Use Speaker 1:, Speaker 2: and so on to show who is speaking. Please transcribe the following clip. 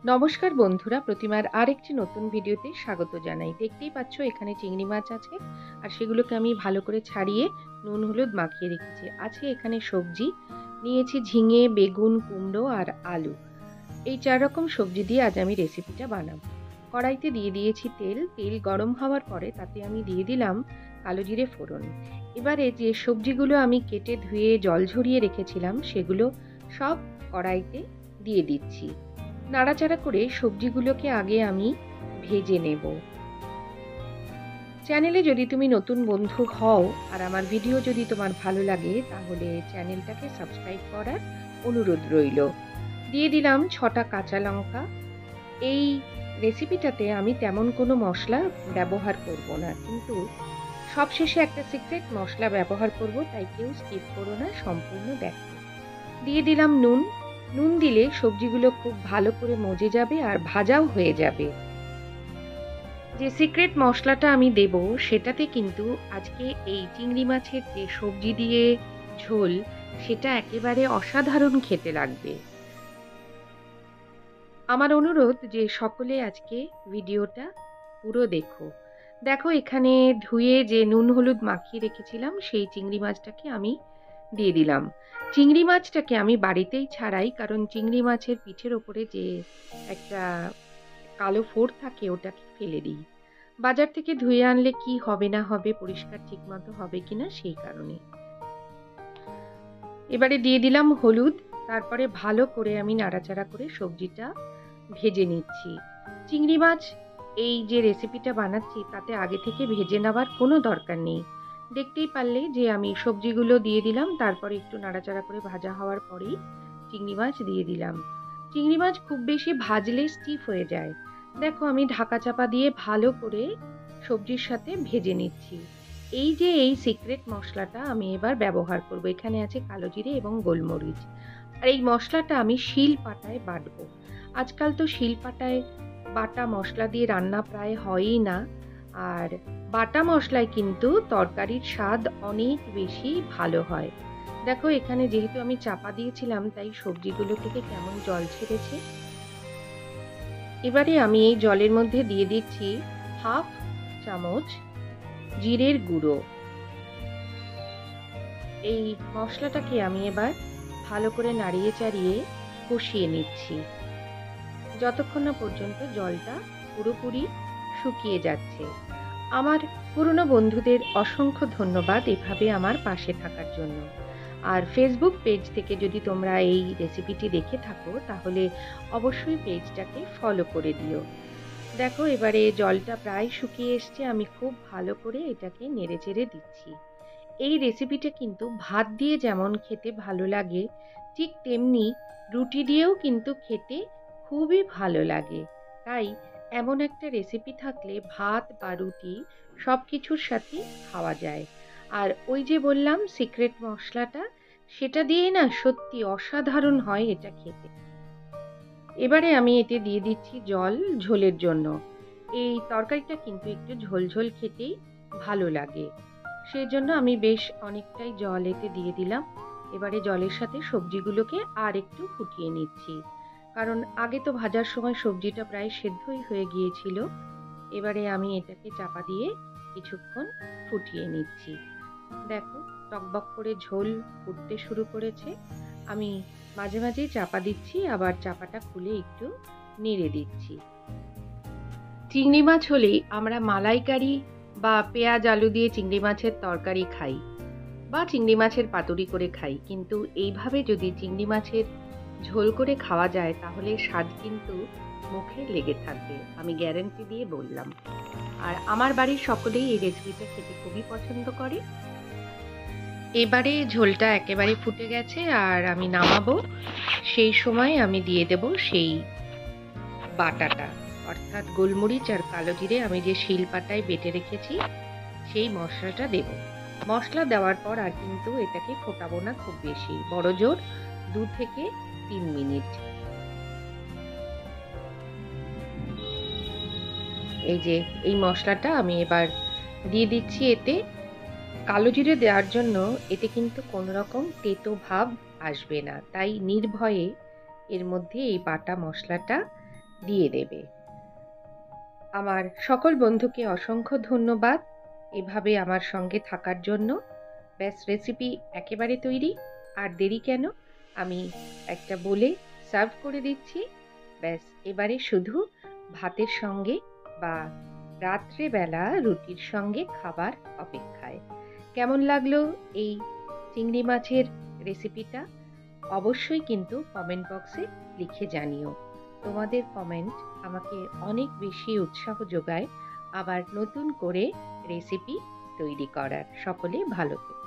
Speaker 1: নমস্কার বন্ধুরা, প্রতিমার আরেকটি নতুন ভিডিওতে স্বাগত জানাই। দেখতেই পাচ্ছ এখানে চিংড়ি মাছ আছে আর সেগুলোকে আমি ভালো করে ছাড়িয়ে নুন হলুদ মাখিয়ে রেখেছি। আছে এখানে সবজি নিয়েছি, ঝিঙে, বেগুন, কুমড়ো আর আলু। এই 4 রকম সবজি দিয়ে আজ আমি রেসিপিটা বানাবো। কড়াইতে দিয়ে দিয়েছি তেল। তেল গরম হওয়ার পরে তাতে আমি দিয়ে দিলাম কালো জিরে ফোড়ন। এবারে যে সবজিগুলো আমি কেটে ধুয়ে জল ঝরিয়ে রেখেছিলাম সেগুলো সব কড়াইতে দিয়ে দিচ্ছি। নাড়াচাড়া করে সবজিগুলোকে আগে আমি ভেজে নেব। চ্যানেলে যদি তুমি নতুন বন্ধু হও আর আমার ভিডিও যদি তোমার ভালো লাগে তাহলে চ্যানেলটাকে সাবস্ক্রাইব করার অনুরোধ রইল। দিয়ে দিলাম 6টা কাঁচা লঙ্কা। এই রেসিপিটাতে আমি তেমন কোনো মশলা ব্যবহার করব না, কিন্তু সবশেষে একটা সিক্রেট মশলা ব্যবহার করব, তাই কেউ স্কিপ করো না, সম্পূর্ণ দেখো। দিয়ে দিলাম নুন। নুন দিলে সবজিগুলো খুব ভালো করে মজে যাবে আর ভাজাও হয়ে যাবে। যে সিক্রেট মশলাটা আমি দেব সেটাতে কিন্তু আজকে এই চিংড়ি মাছের যে সবজি দিয়ে ঝোল, সেটা একেবারে অসাধারণ খেতে লাগবে। আমার অনুরোধ যে সকলে আজকে ভিডিওটা পুরো দেখো। দেখো এখানে ধুয়ে যে নুন হলুদ মাখিয়ে রেখেছিলাম সেই চিংড়ি মাছটাকে আমি দিয়ে দিলাম। চিংড়ি মাছটাকে আমি বাড়িতেই ছাড়াই, কারণ চিংড়ি মাছের পিঠের ওপরে যে একটা কালো ফোড় থাকে ওটাকে ফেলে দিই। বাজার থেকে ধুয়ে আনলে কি হবে না হবে, পরিষ্কার ঠিক মতো হবে কিনা সেই কারণে। এবারে দিয়ে দিলাম হলুদ। তারপরে ভালো করে আমি নাড়াচাড়া করে সবজিটা ভেজে নিচ্ছি। চিংড়ি মাছ এই যে রেসিপিটা বানাচ্ছি তাতে আগে থেকে ভেজে নেওয়ার কোনো দরকার নেই। দেখতেই পারলে যে আমি সবজিগুলো দিয়ে দিলাম, তারপরে একটু নাড়াচাড়া করে ভাজা হওয়ার পরেই চিংড়ি মাছ দিয়ে দিলাম। চিংড়ি মাছ খুব বেশি ভাজলে স্টিফ হয়ে যায়। দেখো আমি ঢাকা চাপা দিয়ে ভালো করে সবজির সাথে ভেজে নিচ্ছি। এই যে এই সিক্রেট মশলাটা আমি এবার ব্যবহার করব। এখানে আছে কালো জিরে এবং গোলমরিচ। আর এই মশলাটা আমি শিল পাটায় বাটবো। আজকাল তো শিল পাটায় বাটা মশলা দিয়ে রান্না প্রায় হয়ই না। আর বাটা মশলায় কিন্তু তরকারির স্বাদ অনেক বেশি ভালো হয়। দেখো এখানে যেহেতু আমি চাপা দিয়েছিলাম তাই সবজিগুলো থেকে কেমন জল ছেড়েছে। এবারে আমি এই জলের মধ্যে দিয়ে দিচ্ছি হাফ চামচ জিরের গুঁড়ো। এই মশলাটাকে আমি এবার ভালো করে নাড়িয়ে চাড়িয়ে কষিয়ে নিচ্ছি যতক্ষণ না পর্যন্ত জলটা পুরোপুরি শুকিয়ে যাচ্ছে। আমার পুরনো বন্ধুদের অসংখ্য ধন্যবাদ এভাবে আমার পাশে থাকার জন্য। আর ফেসবুক পেজ থেকে যদি তোমরা এই রেসিপিটি দেখে থাকো তাহলে অবশ্যই পেজটাকে ফলো করে দিও। দেখো এবারে জলটা প্রায় শুকিয়ে এসছে। আমি খুব ভালো করে এটাকে নেড়েচেড়ে দিচ্ছি। এই রেসিপিটা কিন্তু ভাত দিয়ে যেমন খেতে ভালো লাগে, ঠিক তেমনি রুটি দিয়েও কিন্তু খেতে খুবই ভালো লাগে। তাই এমন একটা রেসিপি থাকলে ভাত বা রুটি সব কিছুর সাথে খাওয়া যায়। আর ওই যে বললাম সিক্রেট মশলাটা, সেটা দিয়ে না সত্যি অসাধারণ হয় এটা খেতে। এবারে আমি এতে দিয়ে দিচ্ছি জল ঝোলের জন্য। এই তরকারিটা কিন্তু একটু ঝোল ঝোল খেতেই ভালো লাগে, সেই জন্য আমি বেশ অনেকটাই জল এতে দিয়ে দিলাম। এবারে জলের সাথে সবজিগুলোকে আর একটু ফুটিয়ে নিচ্ছি, কারণ আগে তো ভাজার সময় সবজিটা প্রায় সেদ্ধই হয়ে গিয়েছিল। এবারে আমি এটাকে চাপা দিয়ে কিছুক্ষণ ফুটিয়ে নিচ্ছি। দেখো টকবক করে ঝোল ফুটতে শুরু করেছে। আমি মাঝে মাঝেই চাপা দিচ্ছি, আবার চাপাটা খুলে একটু নেড়ে দিচ্ছি। চিংড়ি মাছ হলেই আমরা মালাইকারি বা পেঁয়াজ আলু দিয়ে চিংড়ি মাছের তরকারি খাই বা চিংড়ি মাছের পাতুরি করে খাই, কিন্তু এইভাবে যদি চিংড়ি মাছের ঝোল করে খাওয়া যায় তাহলে স্বাদ কিন্তু মুখে লেগে থাকবে, আমি গ্যারান্টি দিয়ে বললাম। আর আমার বাড়ির সকলেই এই রেসিপিটা খেতে খুবই পছন্দ করে। এবারে ঝোলটা একেবারে ফুটে গেছে আর আমি নামাবো। সেই সময় আমি দিয়ে দেব সেই বাটাটা, অর্থাৎ গোলমরিচ আর কালো জিরে আমি যে শিলপাটায় বেটে রেখেছি সেই মশলাটা দেব। মশলা দেওয়ার পর আর কিন্তু এটাকে ফোটাবো না খুব বেশি, বড় জোর 2 থেকে 3 মিনিট। এই যে এই মশলাটা আমি এবার দিয়ে দিচ্ছি এতে। কালো জিরে দেওয়ার জন্য এতে কিন্তু কোনো রকম তেতো ভাব আসবে না, তাই নির্ভয়ে এর মধ্যে এই বাটা মশলাটা দিয়ে দেবে। আমার সকল বন্ধুকে অসংখ্য ধন্যবাদ এভাবে আমার সঙ্গে থাকার জন্য। ব্যাস রেসিপি একেবারে তৈরি, আর দেরি কেন? আমি একটা বলে সার্ভ করে দিচ্ছি। ব্যাস এবারে শুধু ভাতের সঙ্গে বা রাত্রেবেলা রুটির সঙ্গে খাবার অপেক্ষায়। কেমন লাগলো এই চিংড়ি মাছের রেসিপিটা? অবশ্যই কিন্তু কমেন্ট বক্সে লিখে জানিও। তোমাদের কমেন্ট আমাকে অনেক বেশি উৎসাহ যোগায় আবার নতুন করে রেসিপি তৈরি করার। সকলে ভালো থেকো।